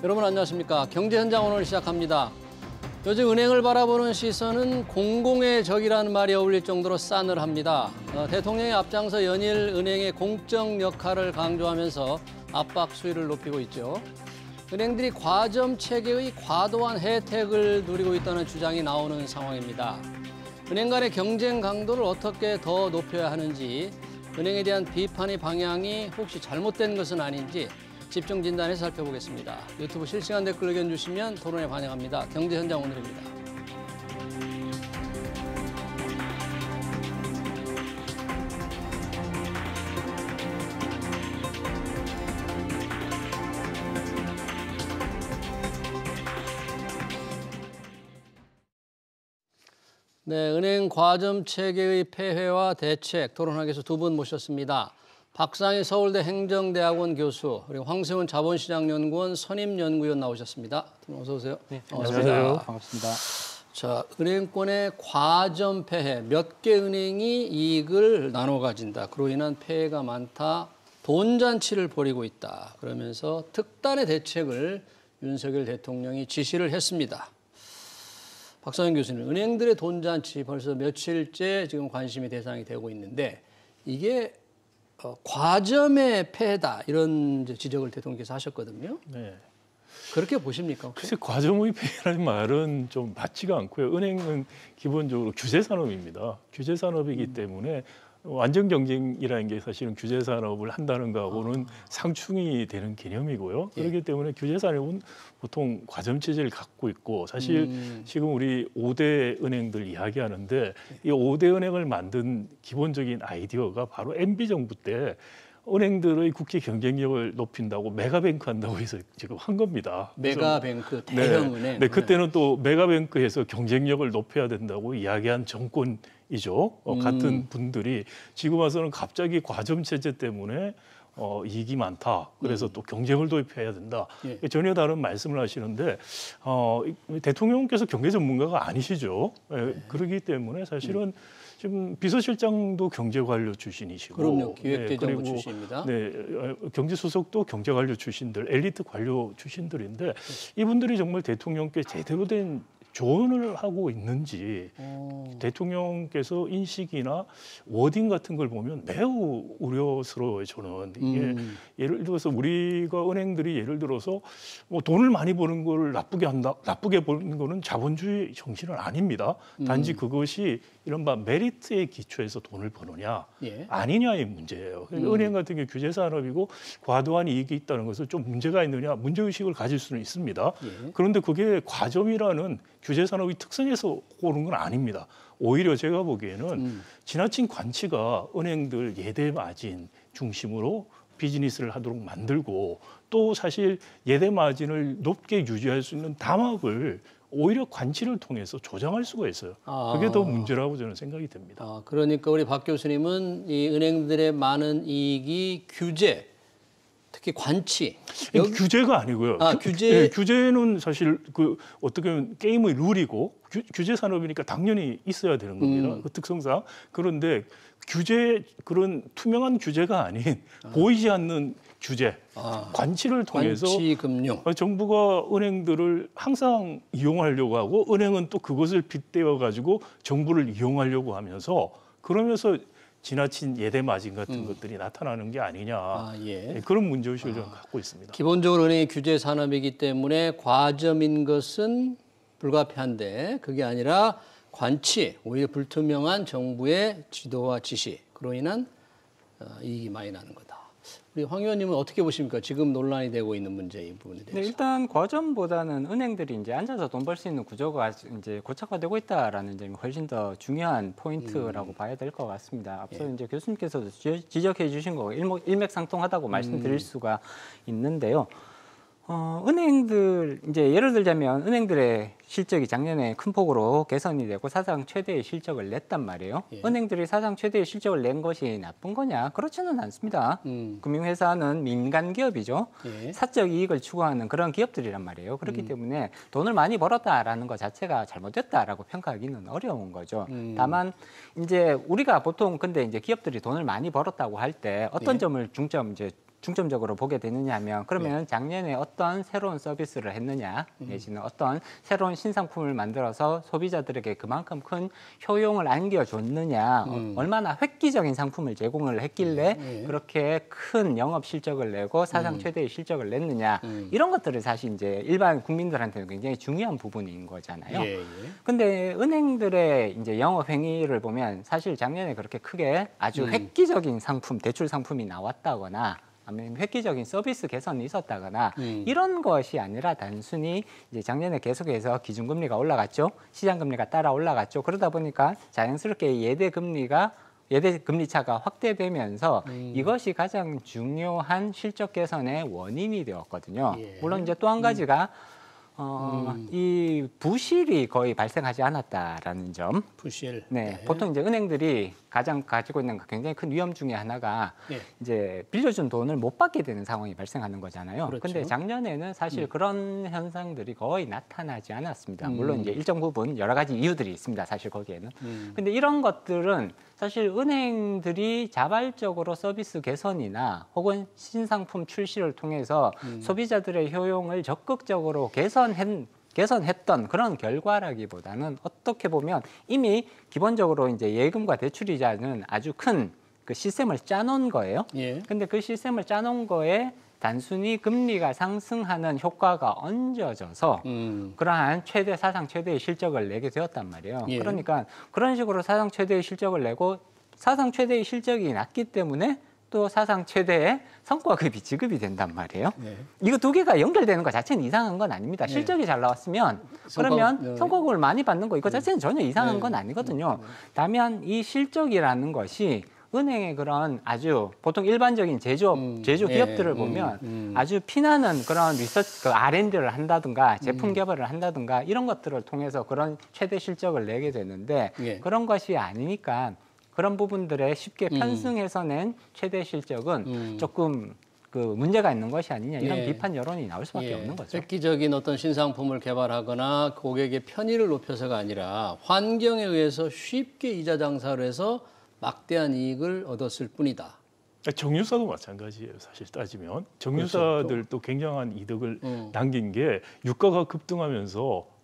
여러분 안녕하십니까? 경제현장 오늘 시작합니다. 요즘 은행을 바라보는 시선은 공공의 적이라는 말이 어울릴 정도로 싸늘합니다. 대통령이 앞장서 연일 은행의 공적 역할을 강조하면서 압박 수위를 높이고 있죠. 은행들이 과점 체계의 과도한 혜택을 누리고 있다는 주장이 나오는 상황입니다. 은행 간의 경쟁 강도를 어떻게 더 높여야 하는지, 은행에 대한 비판의 방향이 혹시 잘못된 것은 아닌지 집중 진단해 살펴보겠습니다. 유튜브 실시간 댓글 의견 주시면 토론에 반영합니다. 경제현장 오늘입니다. 네, 은행 과점 체계의 폐해와 대책 토론하기 위해서 두 분 모셨습니다. 박상희 서울대 행정대학원 교수, 그리고 황세훈 자본시장연구원 선임연구위원 나오셨습니다. 어서 오세요. 네, 안녕하세요. 반갑습니다. 자, 은행권의 과점 폐해, 몇 개 은행이 이익을 나눠 가진다. 그로 인한 폐해가 많다. 돈잔치를 벌이고 있다. 그러면서 특단의 대책을 윤석열 대통령이 지시를 했습니다. 박상현 교수님, 은행들의 돈잔치 벌써 며칠째 지금 관심이 대상이 되고 있는데 이게 과점의 폐해다 이런 지적을 대통령께서 하셨거든요. 네. 그렇게 보십니까? 혹시? 글쎄 과점의 폐해라는 말은 좀 맞지가 않고요. 은행은 기본적으로 규제 산업입니다. 규제 산업이기 때문에 완전 경쟁이라는 게 사실은 규제 산업을 한다는 거하고는 상충이 되는 개념이고요. 그렇기 때문에 규제 산업은 보통 과점 체제를 갖고 있고 사실 지금 우리 5대 은행들 이야기하는데 이 5대 은행을 만든 기본적인 아이디어가 바로 MB 정부 때 은행들의 국제 경쟁력을 높인다고 메가뱅크 한다고 해서 지금 한 겁니다. 메가뱅크, 대형은행. 네, 그때는 또 메가뱅크에서 경쟁력을 높여야 된다고 이야기한 정권이죠. 같은 분들이 지금 와서는 갑자기 과점 체제 때문에 이익이 많다. 그래서 또 경쟁을 도입해야 된다. 예. 전혀 다른 말씀을 하시는데 대통령께서 경제 전문가가 아니시죠. 그렇기 때문에 사실은 지금 비서실장도 경제관료 출신이시고, 그럼요, 기획재정부 출신입니다. 네, 경제수석도 경제관료 출신들, 엘리트 관료 출신들인데 이분들이 정말 대통령께 제대로 된 조언을 하고 있는지 대통령께서 인식이나 워딩 같은 걸 보면 매우 우려스러워요. 저는 이게 예를 들어서 우리가 은행들이 예를 들어서 뭐 돈을 많이 버는 걸 나쁘게 버는 거는 자본주의 정신은 아닙니다. 단지 그것이 이른바 메리트에 기초해서 돈을 버느냐 아니냐의 문제예요. 그러니까 은행 같은 게 규제 산업이고 과도한 이익이 있다는 것은 좀 문제가 있느냐 문제의식을 가질 수는 있습니다. 그런데 그게 과점이라는 규제 산업의 특성에서 오는 건 아닙니다. 오히려 제가 보기에는 지나친 관치가 은행들 예대 마진 중심으로 비즈니스를 하도록 만들고 또 사실 예대 마진을 높게 유지할 수 있는 담합을 오히려 관치를 통해서 조장할 수가 있어요. 그게 더 문제라고 저는 생각이 됩니다. 그러니까 우리 박 교수님은 이 은행들의 많은 이익이 규제, 특히 관치. 규제가 아니고요. 규제는 사실 어떻게 보면 게임의 룰이고 규제 산업이니까 당연히 있어야 되는 겁니다. 그 특성상. 그런데 그런 투명한 규제가 아닌 보이지 않는 규제, 관치를 통해서 관치금융. 정부가 은행들을 항상 이용하려고 하고 은행은 또 그것을 빗대어 가지고 정부를 이용하려고 하면서 그러면서 지나친 예대 마진 같은 것들이 나타나는 게 아니냐. 그런 문제의식을 저는 갖고 있습니다. 기본적으로 은행이 규제 산업이기 때문에 과점인 것은 불가피한데 그게 아니라 관치, 오히려 불투명한 정부의 지도와 지시, 그로 인한 이익이 많이 나는 거다. 우리 황 의원님은 어떻게 보십니까? 지금 논란이 되고 있는 문제 이 부분에 대해서. 네, 일단 과점보다는 은행들이 이제 앉아서 돈 벌 수 있는 구조가 이제 고착화되고 있다라는 점이 훨씬 더 중요한 포인트라고 봐야 될 것 같습니다. 앞서 이제 교수님께서도 지적해 주신 거 일맥상통하다고 말씀드릴 수가 있는데요. 은행들 이제 예를 들자면 은행들의 실적이 작년에 큰 폭으로 개선이 되고 사상 최대의 실적을 냈단 말이에요. 은행들이 사상 최대의 실적을 낸 것이 나쁜 거냐? 그렇지는 않습니다. 금융회사는 민간 기업이죠. 사적 이익을 추구하는 그런 기업들이란 말이에요. 그렇기 때문에 돈을 많이 벌었다라는 것 자체가 잘못됐다라고 평가하기는 어려운 거죠. 다만 이제 우리가 보통 근데 이제 기업들이 돈을 많이 벌었다고 할 때 어떤 점을 중점 이제 중점적으로 보게 되느냐 하면 그러면 작년에 어떤 새로운 서비스를 했느냐 내지는 어떤 새로운 신상품을 만들어서 소비자들에게 그만큼 큰 효용을 안겨줬느냐 얼마나 획기적인 상품을 제공을 했길래 그렇게 큰 영업 실적을 내고 사상 최대의 실적을 냈느냐 이런 것들을 사실 이제 일반 국민들한테는 굉장히 중요한 부분인 거잖아요. 근데 은행들의 이제 영업 행위를 보면 사실 작년에 그렇게 크게 아주 획기적인 상품, 대출 상품이 나왔다거나 아니면 획기적인 서비스 개선이 있었다거나 이런 것이 아니라 단순히 이제 작년에 계속해서 기준금리가 올라갔죠. 시장금리가 따라 올라갔죠. 그러다 보니까 자연스럽게 예대 금리 차가 확대되면서 이것이 가장 중요한 실적 개선의 원인이 되었거든요. 물론 이제 또 한 가지가 이 부실이 거의 발생하지 않았다라는 점. 부실. 네, 보통 이제 은행들이 가장 가지고 있는 굉장히 큰 위험 중에 하나가 이제 빌려준 돈을 못 받게 되는 상황이 발생하는 거잖아요. 그렇죠. 근데 작년에는 사실 그런 현상들이 거의 나타나지 않았습니다. 물론 이제 일정 부분 여러 가지 이유들이 있습니다. 사실 거기에는. 근데 이런 것들은 사실 은행들이 자발적으로 서비스 개선이나 혹은 신상품 출시를 통해서 소비자들의 효용을 적극적으로 개선했던 그런 결과라기보다는 어떻게 보면 이미 기본적으로 이제 예금과 대출이자는 아주 큰 그 시스템을 짜놓은 거예요. 근데 그 시스템을 짜놓은 거에 단순히 금리가 상승하는 효과가 얹어져서 그러한 사상 최대의 실적을 내게 되었단 말이에요. 그러니까 그런 식으로 사상 최대의 실적을 내고 사상 최대의 실적이 났기 때문에 또 사상 최대의 성과급이 지급이 된단 말이에요. 이거 두 개가 연결되는 것 자체는 이상한 건 아닙니다. 실적이 잘 나왔으면 그러면 성과급을 많이 받는 거 이거 자체는 전혀 이상한 건 아니거든요. 다만 이 실적이라는 것이 은행의 그런 아주 보통 일반적인 제조업, 제조 기업들을 보면 아주 피나는 그런 리서치, R&D를 한다든가 제품 개발을 한다든가 이런 것들을 통해서 그런 최대 실적을 내게 되는데 그런 것이 아니니까 그런 부분들에 쉽게 편승해서 낸 최대 실적은 조금 그 문제가 있는 것이 아니냐 이런 비판 여론이 나올 수밖에 없는 거죠. 획기적인 어떤 신상품을 개발하거나 고객의 편의를 높여서가 아니라 환경에 의해서 쉽게 이자 장사를 해서 막대한 이익을 얻었을 뿐이다. 정유사도 마찬가지예요. 사실 따지면 정유사들도 굉장한 이득을 남긴 게 유가가 급등하면서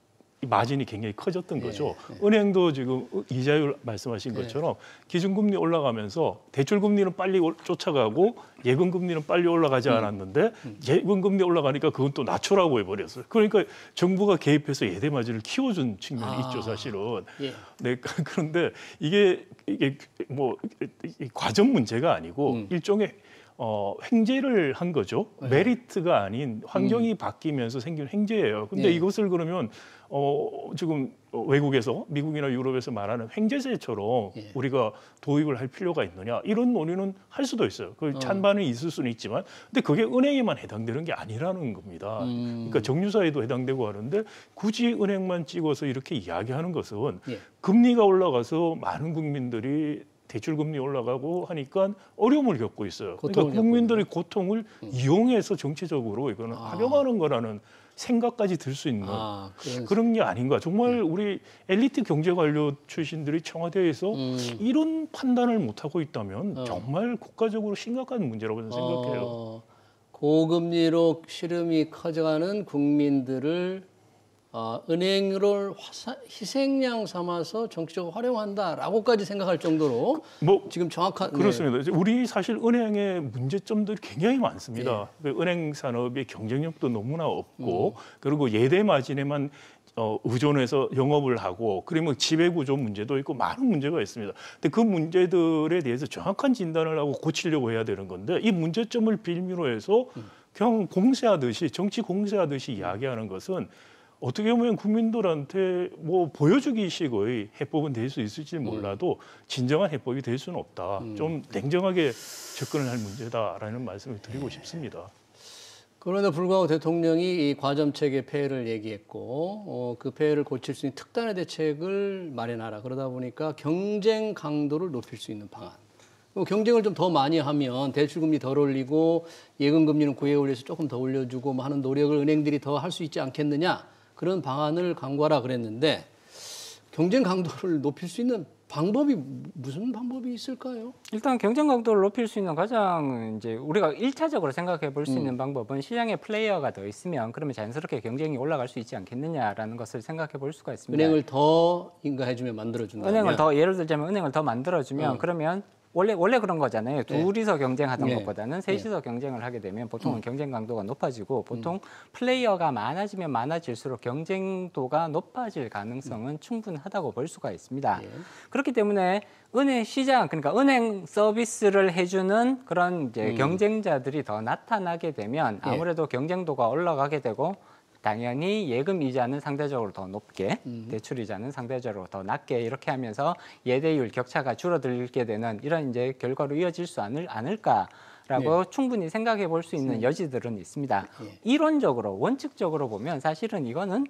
마진이 굉장히 커졌던 거죠. 은행도 지금 이자율 말씀하신 것처럼 기준금리 올라가면서 대출금리는 빨리 쫓아가고 예금금리는 빨리 올라가지 않았는데 예금금리 올라가니까 그건 또 낮추라고 해버렸어요. 그러니까 정부가 개입해서 예대 마진을 키워준 측면이 있죠, 사실은. 네, 그런데 이게 뭐 과점 문제가 아니고 일종의 횡재를 한 거죠. 메리트가 아닌 환경이 바뀌면서 생긴 횡재예요. 근데 이것을 그러면 지금 외국에서 미국이나 유럽에서 말하는 횡재세처럼 우리가 도입을 할 필요가 있느냐 이런 논의는 할 수도 있어요. 그 찬반이 있을 수는 있지만 근데 그게 은행에만 해당되는 게 아니라는 겁니다. 그러니까 정유사에도 해당되고 하는데 굳이 은행만 찍어서 이렇게 이야기하는 것은 금리가 올라가서 많은 국민들이 대출금리 올라가고 하니까 어려움을 겪고 있어요. 그러니까 국민들의 고통을 이용해서 정치적으로 이거는 활용하는 거라는 생각까지 들 수 있는 그런 게 아닌가. 정말 우리 엘리트 경제관료 출신들이 청와대에서 이런 판단을 못하고 있다면 정말 국가적으로 심각한 문제라고 저는 생각해요. 고금리로 시름이 커져가는 국민들을 은행을 희생양 삼아서 정치적으로 활용한다라고까지 생각할 정도로 지금 정확한 그렇습니다. 우리 사실 은행의 문제점들이 굉장히 많습니다. 은행 산업의 경쟁력도 너무나 없고 그리고 예대 마진에만 의존해서 영업을 하고 그러면 지배구조 문제도 있고 많은 문제가 있습니다. 근데 그 문제들에 대해서 정확한 진단을 하고 고치려고 해야 되는 건데 이 문제점을 빌미로 해서 그냥 공세하듯이 정치 공세하듯이 이야기하는 것은 어떻게 보면 국민들한테 뭐 보여주기식의 해법은 될 수 있을지 몰라도 진정한 해법이 될 수는 없다. 좀 냉정하게 접근을 할 문제다라는 말씀을 드리고 싶습니다. 그런데 불구하고 대통령이 이 과점책의 폐해를 얘기했고 그 폐해를 고칠 수 있는 특단의 대책을 마련하라. 그러다 보니까 경쟁 강도를 높일 수 있는 방안. 경쟁을 좀 더 많이 하면 대출금리 덜 올리고 예금금리는 9에 올려서 조금 더 올려주고 뭐 하는 노력을 은행들이 더 할 수 있지 않겠느냐. 그런 방안을 강구하라 그랬는데 경쟁 강도를 높일 수 있는 방법이 무슨 방법이 있을까요? 일단 경쟁 강도를 높일 수 있는 가장 이제 우리가 1차적으로 생각해 볼 수 있는 방법은 시장에 플레이어가 더 있으면 그러면 자연스럽게 경쟁이 올라갈 수 있지 않겠느냐라는 것을 생각해 볼 수가 있습니다. 은행을 더 인가해주면 만들어준다. 은행을 더 예를 들자면 은행을 더 만들어주면 그러면 원래 그런 거잖아요. 둘이서 경쟁하던 것보다는 셋이서 경쟁을 하게 되면 보통은 경쟁 강도가 높아지고 보통 플레이어가 많아지면 많아질수록 경쟁도가 높아질 가능성은 충분하다고 볼 수가 있습니다. 그렇기 때문에 은행 시장, 그러니까 은행 서비스를 해주는 그런 이제 경쟁자들이 더 나타나게 되면 아무래도 경쟁도가 올라가게 되고 당연히 예금 이자는 상대적으로 더 높게, 대출 이자는 상대적으로 더 낮게 이렇게 하면서 예대율 격차가 줄어들게 되는 이런 이제 결과로 이어질 수 않을까라고 충분히 생각해 볼 수 있는 여지들은 있습니다. 이론적으로, 원칙적으로 보면 사실은 이거는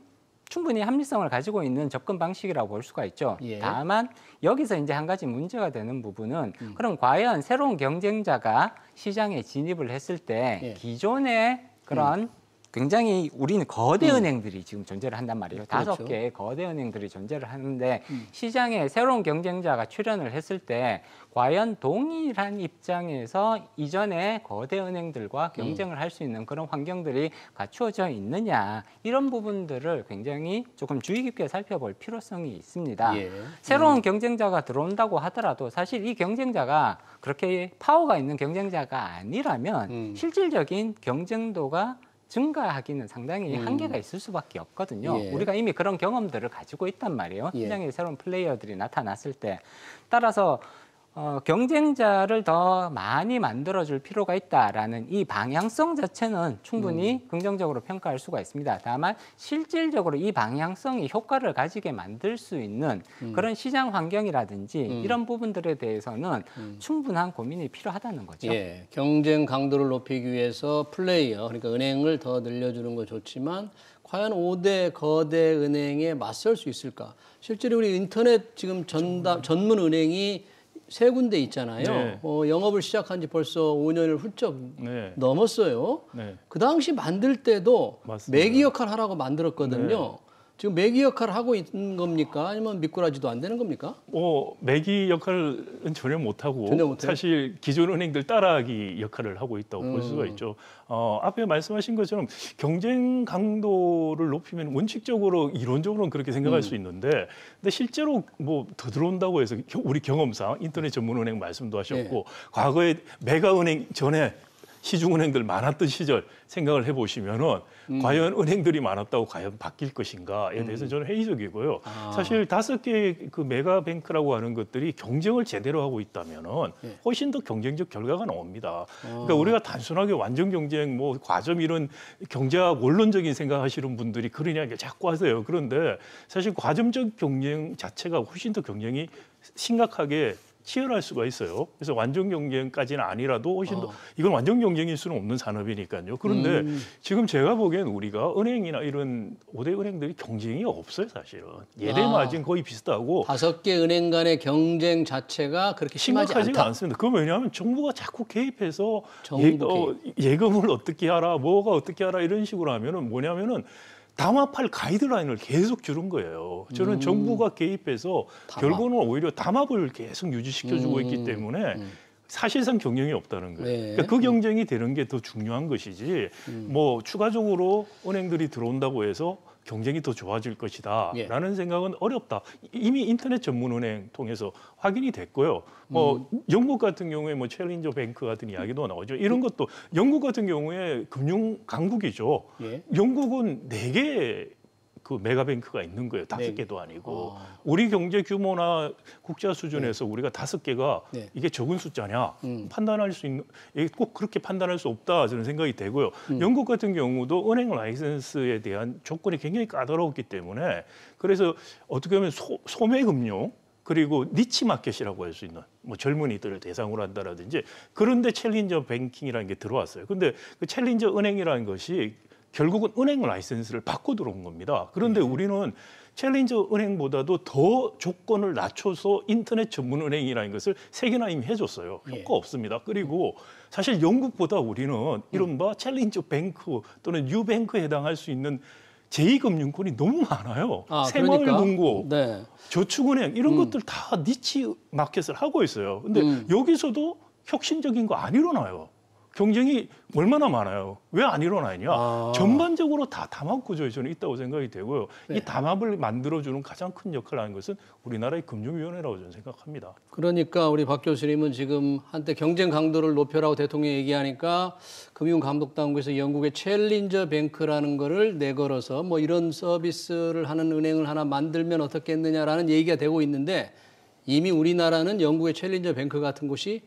충분히 합리성을 가지고 있는 접근 방식이라고 볼 수가 있죠. 다만 여기서 이제 한 가지 문제가 되는 부분은 그럼 과연 새로운 경쟁자가 시장에 진입을 했을 때 기존의 그런 굉장히 우리는 거대 은행들이 지금 존재를 한단 말이에요. 그렇죠. 5개의 거대 은행들이 존재를 하는데 시장에 새로운 경쟁자가 출현을 했을 때 과연 동일한 입장에서 이전에 거대 은행들과 경쟁을 할 수 있는 그런 환경들이 갖추어져 있느냐 이런 부분들을 굉장히 조금 주의 깊게 살펴볼 필요성이 있습니다. 새로운 경쟁자가 들어온다고 하더라도 사실 이 경쟁자가 그렇게 파워가 있는 경쟁자가 아니라면 실질적인 경쟁도가 증가하기는 상당히 한계가 있을 수밖에 없거든요. 우리가 이미 그런 경험들을 가지고 있단 말이에요. 시장에 새로운 플레이어들이 나타났을 때. 따라서 경쟁자를 더 많이 만들어줄 필요가 있다라는 이 방향성 자체는 충분히 긍정적으로 평가할 수가 있습니다. 다만 실질적으로 이 방향성이 효과를 가지게 만들 수 있는 그런 시장 환경이라든지 이런 부분들에 대해서는 충분한 고민이 필요하다는 거죠. 경쟁 강도를 높이기 위해서 플레이어, 그러니까 은행을 더 늘려주는 거 좋지만 과연 5대 거대 은행에 맞설 수 있을까? 실제로 우리 인터넷 지금 전문 은행이 3군데 있잖아요. 영업을 시작한 지 벌써 5년을 훌쩍 넘었어요. 그 당시 만들 때도 맞습니다. 매기 역할을 하라고 만들었거든요. 지금 매기 역할을 하고 있는 겁니까? 아니면 미꾸라지도 안 되는 겁니까? 매기 역할은 전혀 못하고 사실 기존 은행들 따라하기 역할을 하고 있다고 볼 수가 있죠. 앞에 말씀하신 것처럼 경쟁 강도를 높이면 원칙적으로 이론적으로는 그렇게 생각할 수 있는데 근데 실제로 뭐 더 들어온다고 해서 우리 경험상 인터넷 전문은행 말씀도 하셨고 과거에 메가은행 전에 시중은행들 많았던 시절 생각을 해보시면은 과연 은행들이 많았다고 과연 바뀔 것인가에 대해서 저는 회의적이고요. 사실 5개의 그 메가뱅크라고 하는 것들이 경쟁을 제대로 하고 있다면은 훨씬 더 경쟁적 결과가 나옵니다. 그러니까 우리가 단순하게 완전 경쟁, 뭐 과점 이런 경제학 원론적인 생각하시는 분들이 그런 이야기를 자꾸 하세요. 그런데 사실 과점적 경쟁 자체가 훨씬 더 경쟁이 심각하게 치열할 수가 있어요. 그래서 완전 경쟁까지는 아니라도 훨씬 더 이건 완전 경쟁일 수는 없는 산업이니까요. 그런데 지금 제가 보기엔 우리가 은행이나 이런 5대 은행들이 경쟁이 없어요, 사실은. 예대 마진 거의 비슷하고 5개 은행 간의 경쟁 자체가 그렇게 심하지 않다. 않습니다. 그건 왜냐하면 정부가 자꾸 개입해서 예금을 어떻게 하라, 뭐가 어떻게 하라 이런 식으로 하면은 뭐냐면은 담합할 가이드라인을 계속 주는 거예요. 저는 정부가 개입해서 결국은 오히려 담합을 계속 유지시켜주고 있기 때문에 사실상 경쟁이 없다는 거예요. 그러니까 그 경쟁이 되는 게 더 중요한 것이지 뭐 추가적으로 은행들이 들어온다고 해서 경쟁이 더 좋아질 것이다 라는 생각은 어렵다. 이미 인터넷 전문은행 통해서 확인이 됐고요. 뭐 영국 같은 경우에 뭐 챌린저 뱅크 같은 이야기도 나오죠. 이런 것도 영국 같은 경우에 금융 강국이죠. 영국은 4개 그 메가뱅크가 있는 거예요. 5개도 아니고. 우리 경제 규모나 국자 수준에서 우리가 5개가 이게 적은 숫자냐 판단할 수 있는, 꼭 그렇게 판단할 수 없다 저는 생각이 되고요. 영국 같은 경우도 은행 라이센스에 대한 조건이 굉장히 까다로웠기 때문에 그래서 어떻게 보면 소매금융 그리고 니치 마켓이라고 할 수 있는 뭐 젊은이들을 대상으로 한다라든지 그런데 챌린저 뱅킹이라는 게 들어왔어요. 근데 그 챌린저 은행이라는 것이 결국은 은행 라이센스를 받고 들어온 겁니다. 그런데 우리는 챌린저 은행보다도 더 조건을 낮춰서 인터넷 전문 은행이라는 것을 3개나 이미 해줬어요. 효과 없습니다. 그리고 사실 영국보다 우리는 이른바 챌린저 뱅크 또는 뉴뱅크에 해당할 수 있는 제2금융권이 너무 많아요. 그러니까? 새마을금고, 네. 저축은행 이런 것들 다 니치 마켓을 하고 있어요. 근데 여기서도 혁신적인 거 안 일어나요. 경쟁이 얼마나 많아요. 왜 안 일어나냐. 전반적으로 다 담합 구조에 저는 있다고 생각이 되고요. 네. 이 담합을 만들어주는 가장 큰 역할을 하는 것은 우리나라의 금융위원회라고 저는 생각합니다. 그러니까 우리 박 교수님은 지금 한때 경쟁 강도를 높여라고 대통령이 얘기하니까 금융감독당국에서 영국의 챌린저 뱅크라는 거를 내걸어서 뭐 이런 서비스를 하는 은행을 하나 만들면 어떻겠느냐라는 얘기가 되고 있는데 이미 우리나라는 영국의 챌린저 뱅크 같은 곳이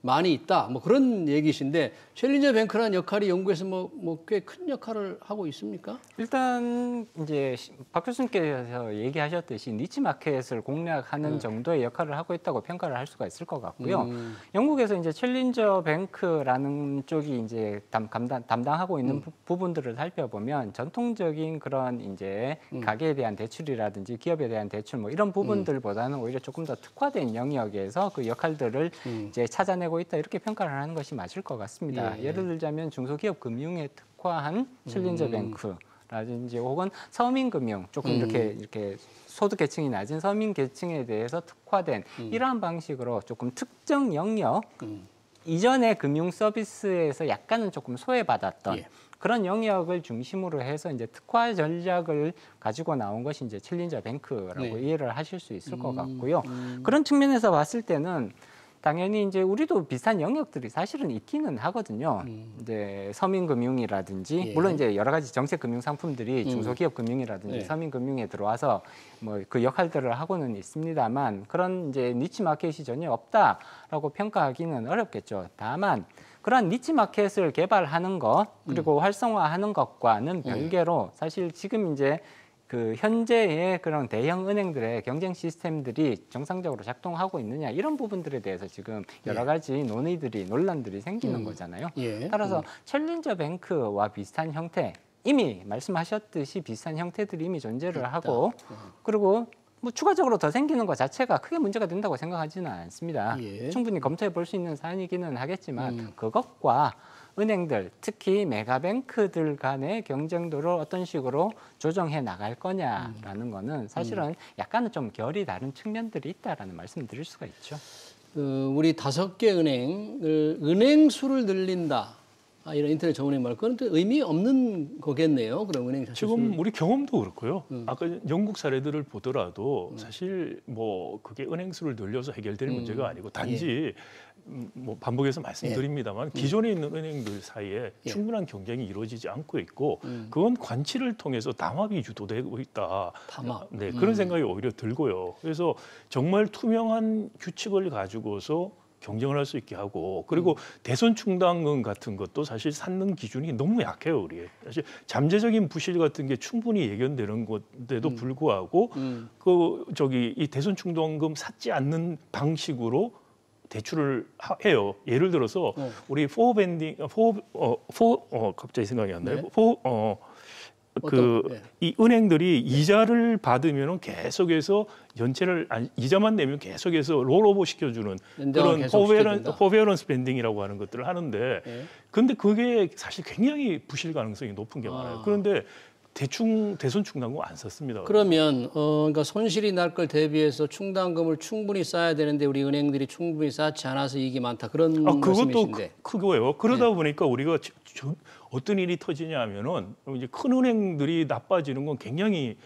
많이 있다. 뭐 그런 얘기신데 챌린저 뱅크라는 역할이 영국에서 뭐 꽤 큰 역할을 하고 있습니까? 일단 이제 박 교수님께서 얘기하셨듯이 니치 마켓을 공략하는 정도의 역할을 하고 있다고 평가를 할 수가 있을 것 같고요. 영국에서 이제 챌린저 뱅크라는 쪽이 이제 담당하고 있는 부분들을 살펴보면 전통적인 그런 이제 가게에 대한 대출이라든지 기업에 대한 대출 뭐 이런 부분들보다는 오히려 조금 더 특화된 영역에서 그 역할들을 이제 찾아내고 있다 이렇게 평가를 하는 것이 맞을 것 같습니다. 예. 예를 들자면 중소기업 금융에 특화한 챌린저 뱅크라든지 혹은 서민금융 조금 이렇게 소득 계층이 낮은 서민 계층에 대해서 특화된 이러한 방식으로 조금 특정 영역 이전의 금융 서비스에서 약간은 조금 소외받았던 예. 그런 영역을 중심으로 해서 이제 특화 전략을 가지고 나온 것이 이제 챌린저 뱅크라고 네. 이해를 하실 수 있을 것 같고요. 그런 측면에서 봤을 때는 당연히 이제 우리도 비슷한 영역들이 사실은 있기는 하거든요. 이제 서민금융이라든지 예. 물론 이제 여러 가지 정책 금융 상품들이 중소기업 금융이라든지 네. 서민금융에 들어와서 뭐 그 역할들을 하고는 있습니다만 그런 이제 니치 마켓이 전혀 없다라고 평가하기는 어렵겠죠. 다만 그러한 니치 마켓을 개발하는 것 그리고 활성화하는 것과는 별개로 사실 지금 이제 그 현재의 그런 대형 은행들의 경쟁 시스템들이 정상적으로 작동하고 있느냐 이런 부분들에 대해서 지금 여러 가지 논란들이 생기는 거잖아요. 예. 따라서 챌린저 뱅크와 비슷한 형태 이미 말씀하셨듯이 비슷한 형태들이 이미 존재를 하고 그리고 뭐 추가적으로 더 생기는 것 자체가 크게 문제가 된다고 생각하지는 않습니다. 예. 충분히 검토해 볼 수 있는 사안이기는 하겠지만 그것과 은행들, 특히 메가뱅크들 간의 경쟁도를 어떤 식으로 조정해 나갈 거냐라는 거는 사실은 약간은 좀 결이 다른 측면들이 있다라는 말씀을 드릴 수가 있죠. 우리 5개 은행을 은행 수를 늘린다. 이런 인터넷 전문의 말, 그건 또 의미 없는 거겠네요. 그럼 은행 자체 지금 우리 경험도 그렇고요. 아까 영국 사례들을 보더라도 사실 뭐 그게 은행 수를 늘려서 해결될 문제가 아니고 단지 뭐 반복해서 말씀드립니다만 기존에 있는 은행들 사이에 충분한 경쟁이 이루어지지 않고 있고 그건 관치를 통해서 담합이 유도되고 있다. 담합. 네, 그런 생각이 오히려 들고요. 그래서 정말 투명한 규칙을 가지고서 경쟁을 할 수 있게 하고 그리고 대선 충당금 같은 것도 사실 쌓는 기준이 너무 약해요. 우리 사실 잠재적인 부실 같은 게 충분히 예견되는 것에도 불구하고 이 대선 충당금 쌓지 않는 방식으로 대출을 해요. 예를 들어서 우리 갑자기 생각이 안 나요. 이 은행들이 이자를 받으면 계속해서 연체를 이자만 내면 계속해서 롤오버 시켜주는 그런 포베어런스 밴딩이라고 하는 것들을 하는데, 근데 그게 사실 굉장히 부실 가능성이 높은 게 많아요. 그런데 대선 충당금 안 썼습니다. 그러면 그러니까 손실이 날 걸 대비해서 충당금을 충분히 쌓아야 되는데 우리 은행들이 충분히 쌓지 않아서 이익이 많다 그런 말씀이신데. 그것도 크고요. 그러다 보니까 우리가 어떤 일이 터지냐면은 이제 큰 은행들이 나빠지는 건 굉장히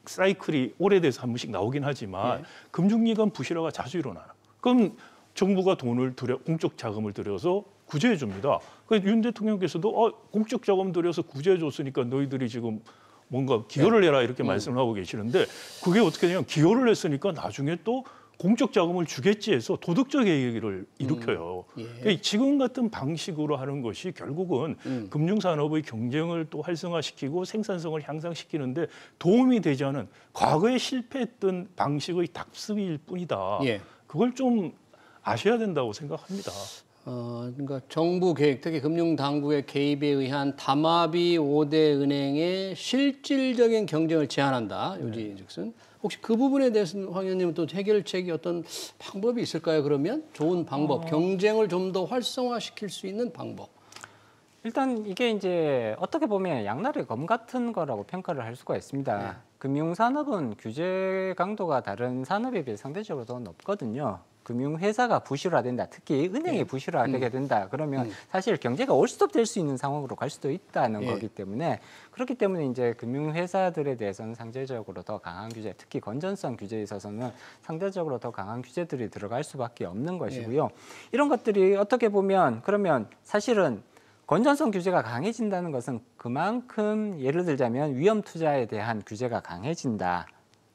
사이클이 오래돼서 한 번씩 나오긴 하지만 금융기관 부실화가 자주 일어나요. 그럼 정부가 돈을 공적 자금을 들여서 구제해 줍니다. 윤 대통령께서도 공적 자금 들여서 구제해 줬으니까 너희들이 지금 뭔가 기여를 해라 이렇게 말씀을 하고 계시는데 그게 어떻게 되냐면 기여를 했으니까 나중에 또 공적 자금을 주겠지 해서 도덕적 해이를 일으켜요. 그러니까 지금 같은 방식으로 하는 것이 결국은 금융산업의 경쟁을 또 활성화시키고 생산성을 향상시키는데 도움이 되지 않은 과거에 실패했던 방식의 답습일 뿐이다. 그걸 좀 아셔야 된다고 생각합니다. 그러니까 정부 계획, 특히 금융당국의 개입에 의한 담합이 5대 은행의 실질적인 경쟁을 제한한다. 요지즉슨. 혹시 그 부분에 대해서는 황 의원님은 또 해결책이 어떤 방법이 있을까요? 그러면 좋은 방법, 경쟁을 좀 더 활성화시킬 수 있는 방법. 일단 이게 이제 어떻게 보면 양날의 검 같은 거라고 평가를 할 수가 있습니다. 네. 금융산업은 규제 강도가 다른 산업에 비해 상대적으로 더 높거든요. 금융회사가 부실화된다, 특히 은행이 부실화되게 된다, 그러면 사실 경제가 올스톱될 수 있는 상황으로 갈 수도 있다는 거기 때문에, 그렇기 때문에 이제 금융회사들에 대해서는 상대적으로 더 강한 규제, 특히 건전성 규제에 있어서는 상대적으로 더 강한 규제들이 들어갈 수밖에 없는 것이고요. 이런 것들이 어떻게 보면 그러면 사실은 건전성 규제가 강해진다는 것은 그만큼 예를 들자면 위험 투자에 대한 규제가 강해진다.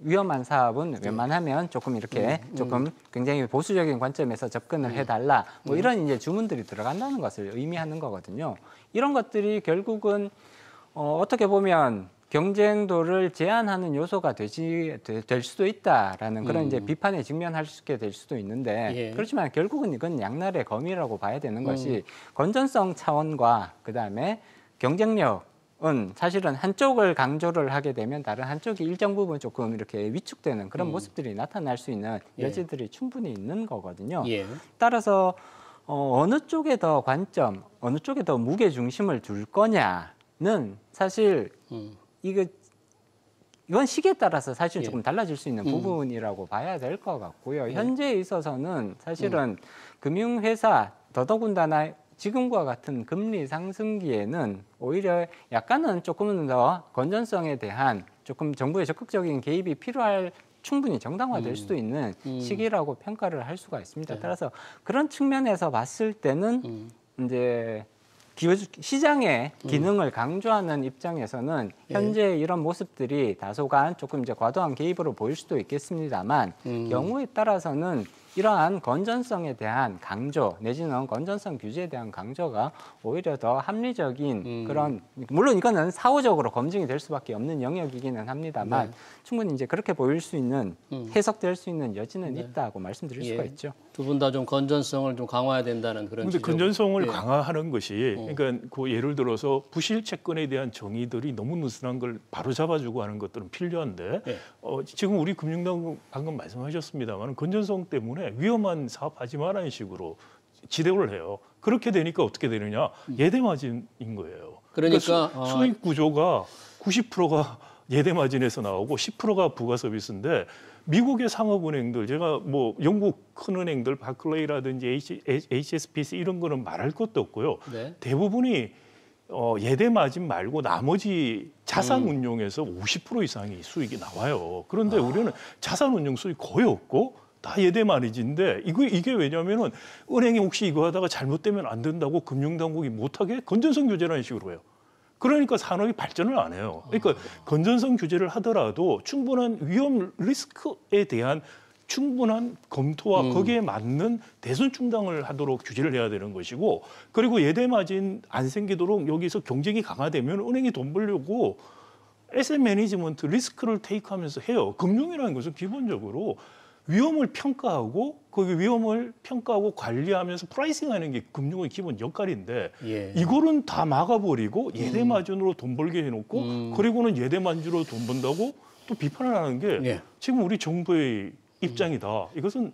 위험한 사업은 웬만하면 조금 이렇게 조금 굉장히 보수적인 관점에서 접근을 해달라. 뭐 이런 이제 주문들이 들어간다는 것을 의미하는 거거든요. 이런 것들이 결국은 어떻게 보면 경쟁도를 제한하는 요소가 될 수도 있다라는 그런 이제 비판에 직면할 수 있게 될 수도 있는데 그렇지만 결국은 이건 양날의 검이라고 봐야 되는 것이 건전성 차원과 그다음에 경쟁력 은 사실은 한쪽을 강조를 하게 되면 다른 한쪽이 일정 부분 조금 이렇게 위축되는 그런 모습들이 나타날 수 있는 여지들이 충분히 있는 거거든요. 따라서 어느 쪽에 더 관점, 어느 쪽에 더 무게 중심을 둘 거냐는 사실 이건 시기에 따라서 사실 조금 달라질 수 있는 부분이라고 봐야 될 것 같고요. 현재에 있어서는 사실은 금융회사 더더군다나 지금과 같은 금리 상승기에는 오히려 약간은 조금은 더 건전성에 대한 조금 정부의 적극적인 개입이 필요할 충분히 정당화될 수도 있는 시기라고 평가를 할 수가 있습니다. 따라서 그런 측면에서 봤을 때는 이제 시장의 기능을 강조하는 입장에서는 현재 이런 모습들이 다소간 조금 이제 과도한 개입으로 보일 수도 있겠습니다만 경우에 따라서는 이러한 건전성에 대한 강조 내지는 건전성 규제에 대한 강조가 오히려 더 합리적인 그런 물론 이거는 사후적으로 검증이 될 수밖에 없는 영역이기는 합니다만 충분히 이제 그렇게 보일 수 있는 해석될 수 있는 여지는 있다고 말씀드릴 수가 있죠. 두 분 다 좀 건전성을 좀 강화해야 된다는 그런. 그런데 건전성을 강화하는 것이 그러니까 그 예를 들어서 부실 채권에 대한 정의들이 너무 느슨한 걸 바로 잡아주고 하는 것들은 필요한데 지금 우리 금융당국 방금 말씀하셨습니다만 건전성 때문에 위험한 사업하지 말라는 식으로 지대를 해요. 그렇게 되니까 어떻게 되느냐? 예대 마진인 거예요. 그러니까 수익 구조가 90%가 예대 마진에서 나오고 10%가 부가 서비스인데 미국의 상업은행들 제가 뭐 영국 큰 은행들 바클레이라든지 HSBC 이런 거는 말할 것도 없고요. 대부분이 예대 마진 말고 나머지 자산 운용에서 50% 이상이 수익이 나와요. 그런데 우리는 자산 운용 수익 거의 없고 다 예대 마진인데 이게 왜냐하면은 은행이 혹시 이거 하다가 잘못되면 안 된다고 금융당국이 못하게 건전성 규제라는 식으로 해요. 그러니까 산업이 발전을 안 해요. 그러니까 건전성 규제를 하더라도 충분한 위험 리스크에 대한 충분한 검토와 거기에 맞는 대선 충당을 하도록 규제를 해야 되는 것이고 그리고 예대 마진 안 생기도록 여기서 경쟁이 강화되면 은행이 돈 벌려고 에셋 매니지먼트 리스크를 테이크하면서 해요. 금융이라는 것은 기본적으로 위험을 평가하고 그 위험을 평가하고 관리하면서 프라이싱하는 게 금융의 기본 역할인데 이거는 다 막아버리고 예대 마진으로 돈 벌게 해놓고 그리고는 예대 마진으로 돈 번다고 또 비판을 하는 게 지금 우리 정부의 입장이다. 이것은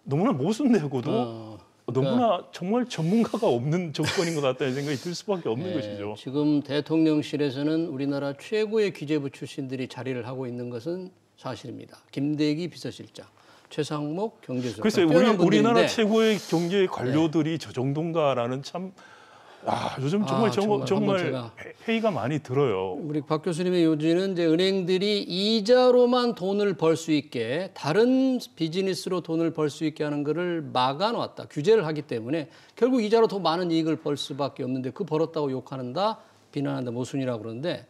너무나 모순되고도 너무나 정말 전문가가 없는 정권인 것 같다는 생각이 들 수밖에 없는 것이죠. 지금 대통령실에서는 우리나라 최고의 기재부 출신들이 자리를 하고 있는 것은 사실입니다. 김대기 비서실장, 최상목 경제수석. 글쎄요, 우리나라 최고의 경제 관료들이 저 정도인가라는 참 요즘 정말 회의가 많이 들어요. 우리 박 교수님의 요지는 이제 은행들이 이자로만 돈을 벌 수 있게 다른 비즈니스로 돈을 벌 수 있게 하는 것을 막아놨다. 규제를 하기 때문에 결국 이자로 더 많은 이익을 벌 수밖에 없는데 그 벌었다고 욕하는다, 비난한다, 모순이라고 그러는데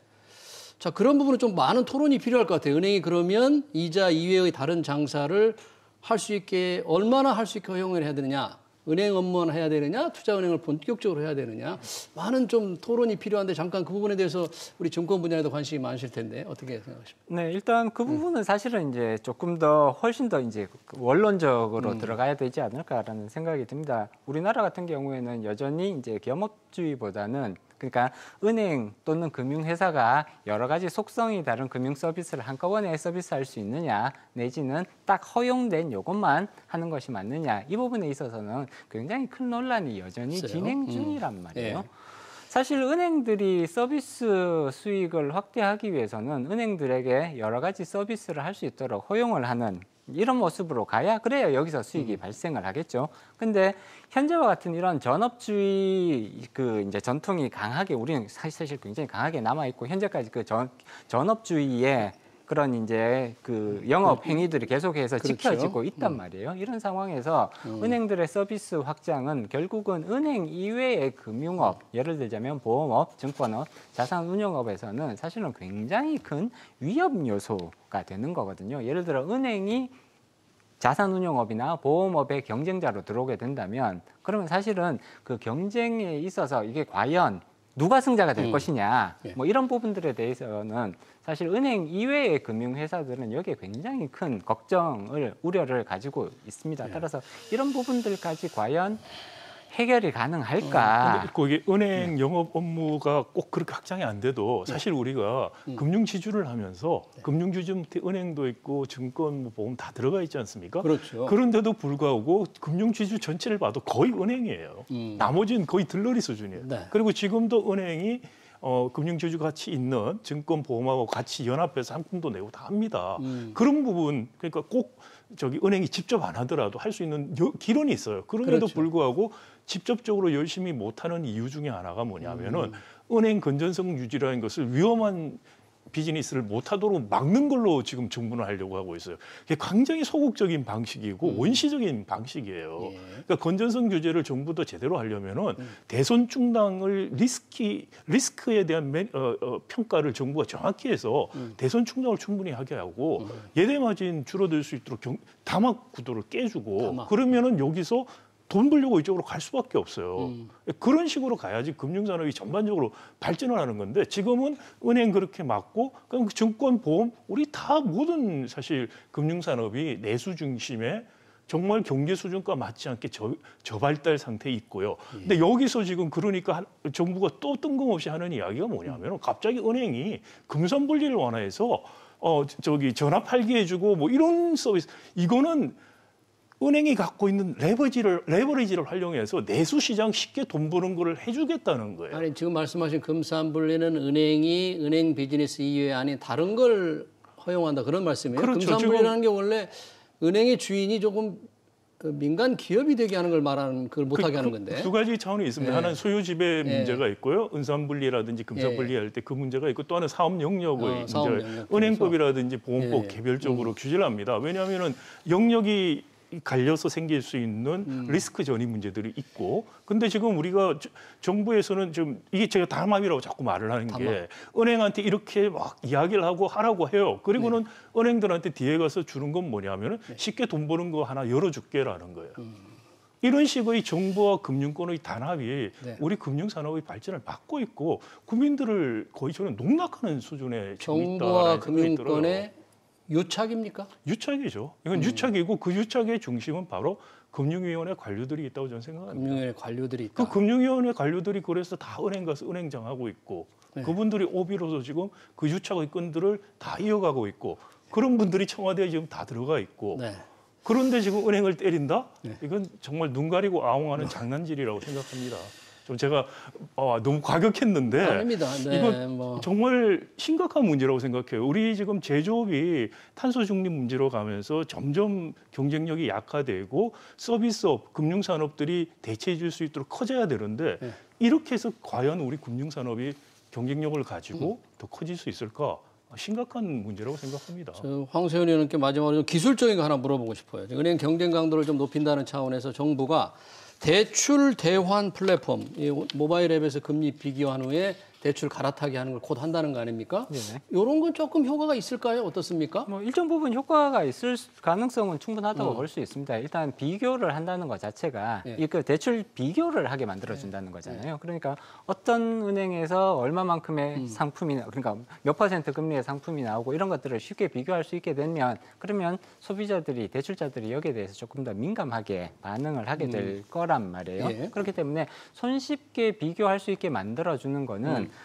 자, 그런 부분은 좀 많은 토론이 필요할 것 같아요. 은행이 그러면 이자 이외의 다른 장사를 할 수 있게 얼마나 할 수 있게 허용을 해야 되느냐. 은행 업무만 해야 되느냐, 투자은행을 본격적으로 해야 되느냐. 많은 좀 토론이 필요한데 잠깐 그 부분에 대해서 우리 증권 분야에도 관심이 많으실 텐데 어떻게 생각하십니까? 네, 일단 그 부분은 사실은 이제 조금 더 훨씬 더 이제 원론적으로 들어가야 되지 않을까라는 생각이 듭니다. 우리나라 같은 경우에는 여전히 이제 겸업주의보다는 그러니까 은행 또는 금융회사가 여러 가지 속성이 다른 금융 서비스를 한꺼번에 서비스할 수 있느냐 내지는 딱 허용된 요것만 하는 것이 맞느냐 이 부분에 있어서는 굉장히 큰 논란이 여전히 진행 중이란 말이에요. 사실 은행들이 서비스 수익을 확대하기 위해서는 은행들에게 여러 가지 서비스를 할 수 있도록 허용을 하는 이런 모습으로 가야 그래야 여기서 수익이 발생을 하겠죠. 근데 현재와 같은 이런 전업주의 이제 전통이 강하게 우리는 사실 굉장히 강하게 남아 있고 현재까지 전업주의의 그런 이제 영업 행위들이 계속해서 그렇죠. 지켜지고 있단 말이에요. 이런 상황에서 은행들의 서비스 확장은 결국은 은행 이외의 금융업, 예를 들자면 보험업, 증권업, 자산운용업에서는 사실은 굉장히 큰 위험 요소가 되는 거거든요. 예를 들어 은행이 자산운용업이나 보험업의 경쟁자로 들어오게 된다면 그러면 사실은 그 경쟁에 있어서 이게 과연 누가 승자가 될 것이냐 뭐 이런 부분들에 대해서는 사실 은행 이외의 금융회사들은 여기에 굉장히 큰 걱정을 우려를 가지고 있습니다. 따라서 이런 부분들까지 과연 해결이 가능할까? 근데 거기 은행 영업 업무가 꼭 그렇게 확장이 안 돼도 사실 우리가 금융 지주를 하면서 금융 지주 밑에 은행도 있고 증권, 뭐 보험 다 들어가 있지 않습니까? 그렇죠. 그런데도 불구하고 금융 지주 전체를 봐도 거의 은행이에요. 나머지는 거의 들러리 수준이에요. 네. 그리고 지금도 은행이 금융지주 같이 있는 증권 보험하고 같이 연합해서 상품도 내고 다 합니다. 그런 부분 그러니까 꼭 은행이 직접 안 하더라도 할 수 있는 기론이 있어요. 그런데도 그렇죠. 불구하고 직접적으로 열심히 못하는 이유 중에 하나가 뭐냐면은 은행 건전성 유지라는 것을 위험한 비즈니스를 못하도록 막는 걸로 지금 정부는 하려고 하고 있어요. 그게 굉장히 소극적인 방식이고 원시적인 방식이에요. 그러니까 건전성 규제를 정부도 제대로 하려면은 대손 충당을 리스크에 대한 평가를 정부가 정확히 해서 대손 충당을 충분히 하게 하고 예대 마진 줄어들 수 있도록 담합 구도를 깨주고 그러면은 여기서 돈 벌려고 이쪽으로 갈 수밖에 없어요. 그런 식으로 가야지 금융산업이 전반적으로 발전을 하는 건데 지금은 은행 그렇게 막고 그럼 증권, 보험 우리 다 모든 사실 금융산업이 내수 중심의 정말 경제 수준과 맞지 않게 저발달 상태에 있고요. 근데 여기서 지금 그러니까 정부가 또 뜬금없이 하는 이야기가 뭐냐면 갑자기 은행이 금산 분리를 완화해서 전화 팔기 해주고 뭐 이런 서비스 이거는 은행이 갖고 있는 레버리지를 활용해서 내수 시장 쉽게 돈 버는 거를 해주겠다는 거예요. 아니 지금 말씀하신 금산분리는 은행이 은행 비즈니스 이외에 아닌 다른 걸 허용한다 그런 말씀이에요. 그렇죠. 금산분리라는 게 원래 은행의 주인이 조금 민간 기업이 되게 하는 걸 말하는 그걸 못하게 하는 건데. 두 가지 차원이 있습니다. 하나는 소유 지배 문제가 있고요. 은산분리라든지 금산분리할 때 그 문제가 있고 또 하나는 사업 영역의 문제. 은행법이라든지 보험법 개별적으로 규제를 합니다. 왜냐하면은 영역이 갈려서 생길 수 있는 리스크 전이 문제들이 있고 근데 지금 우리가 정부에서는 지금 이게 제가 담합이라고 자꾸 말을 하는 게 은행한테 이렇게 막 이야기를 하고 하라고 해요. 그리고는 은행들한테 뒤에 가서 주는 건 뭐냐면은 쉽게 돈 버는 거 하나 열어줄게라는 거예요. 이런 식의 정부와 금융권의 단합이 우리 금융산업의 발전을 막고 있고 국민들을 거의 저는 농락하는 수준에 정부와 금융권의 유착입니까? 유착이죠. 이건 유착이고 그 유착의 중심은 바로 금융위원회 관료들이 있다고 저는 생각합니다. 금융위원회 관료들이 있다. 그 금융위원회 관료들이 그래서 다 은행 가서 은행장하고 있고 그분들이 오비로서 지금 그 유착의 끈들을 다 이어가고 있고 그런 분들이 청와대에 지금 다 들어가 있고 그런데 지금 은행을 때린다? 이건 정말 눈 가리고 아웅하는 장난질이라고 생각합니다. 좀 제가 너무 과격했는데 아닙니다. 이거 정말 심각한 문제라고 생각해요. 우리 지금 제조업이 탄소 중립 문제로 가면서 점점 경쟁력이 약화되고 서비스업, 금융산업들이 대체해 줄 수 있도록 커져야 되는데 이렇게 해서 과연 우리 금융산업이 경쟁력을 가지고 더 커질 수 있을까? 심각한 문제라고 생각합니다. 황세현 의원님께 마지막으로 좀 기술적인 거 하나 물어보고 싶어요. 은행 경쟁 강도를 좀 높인다는 차원에서 정부가 대출 대환 플랫폼, 이 모바일 앱에서 금리 비교한 후에 대출 갈아타기 하는 걸 곧 한다는 거 아닙니까? 이런 건 조금 효과가 있을까요? 어떻습니까? 뭐 일정 부분 효과가 있을 가능성은 충분하다고 볼 수 있습니다. 일단 비교를 한다는 것 자체가 그 대출 비교를 하게 만들어준다는 거잖아요. 그러니까 어떤 은행에서 얼마만큼의 상품이 그러니까 몇 퍼센트 금리의 상품이 나오고 이런 것들을 쉽게 비교할 수 있게 되면 그러면 소비자들이 대출자들이 여기에 대해서 조금 더 민감하게 반응을 하게 될 거란 말이에요. 그렇기 때문에 손쉽게 비교할 수 있게 만들어주는 거는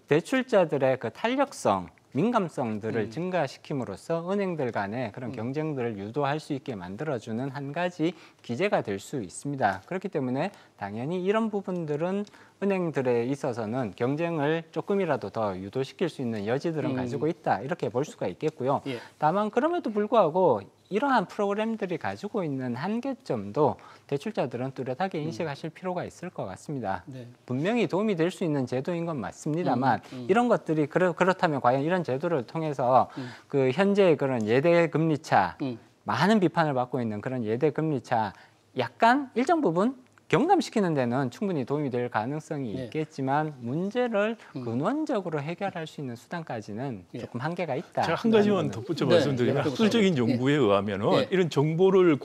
대출자들의 그 탄력성, 민감성들을 증가시킴으로써 은행들 간의 그런 경쟁들을 유도할 수 있게 만들어주는 한 가지 기제가 될 수 있습니다. 그렇기 때문에 당연히 이런 부분들은 은행들에 있어서는 경쟁을 조금이라도 더 유도시킬 수 있는 여지들은 가지고 있다 이렇게 볼 수가 있겠고요. 예. 다만 그럼에도 불구하고 이러한 프로그램들이 가지고 있는 한계점도 대출자들은 뚜렷하게 인식하실 필요가 있을 것 같습니다. 네. 분명히 도움이 될 수 있는 제도인 건 맞습니다만 이런 것들이 그렇다면 과연 이런 제도를 통해서 그 현재의 그런 예대 금리차 많은 비판을 받고 있는 그런 예대 금리차 약간 일정 부분 경감시키는 데는 충분히 도움이 될 가능성이 네. 있겠지만 문제를 근원적으로 해결할 수 있는 수단까지는 조금 한계가 있다. 제가 한 가지만 덧붙여 네. 말씀드리면 학술적인 연구에 의하면은 이런 정보를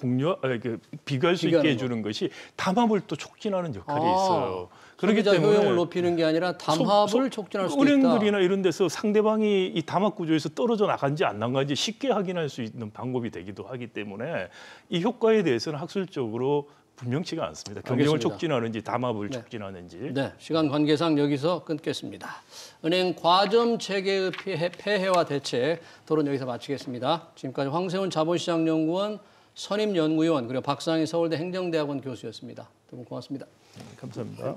비교할 수 있게 해주는 것이 담합을 또 촉진하는 역할이 있어요. 그렇기 때문에 효용을 높이는 게 아니라 담합을 촉진할 수도 있다. 은행들이나 이런 데서 상대방이 이 담합 구조에서 떨어져 나간지 안 나간지 쉽게 확인할 수 있는 방법이 되기도 하기 때문에 이 효과에 대해서는 학술적으로 분명치가 않습니다. 경쟁을 알겠습니다. 촉진하는지 담합을 촉진하는지. 네, 시간 관계상 여기서 끊겠습니다. 은행 과점 체계의 폐해와 대책 토론 여기서 마치겠습니다. 지금까지 황세훈 자본시장연구원 선임연구위원 그리고 박상희 서울대 행정대학원 교수였습니다. 두 분 고맙습니다. 감사합니다.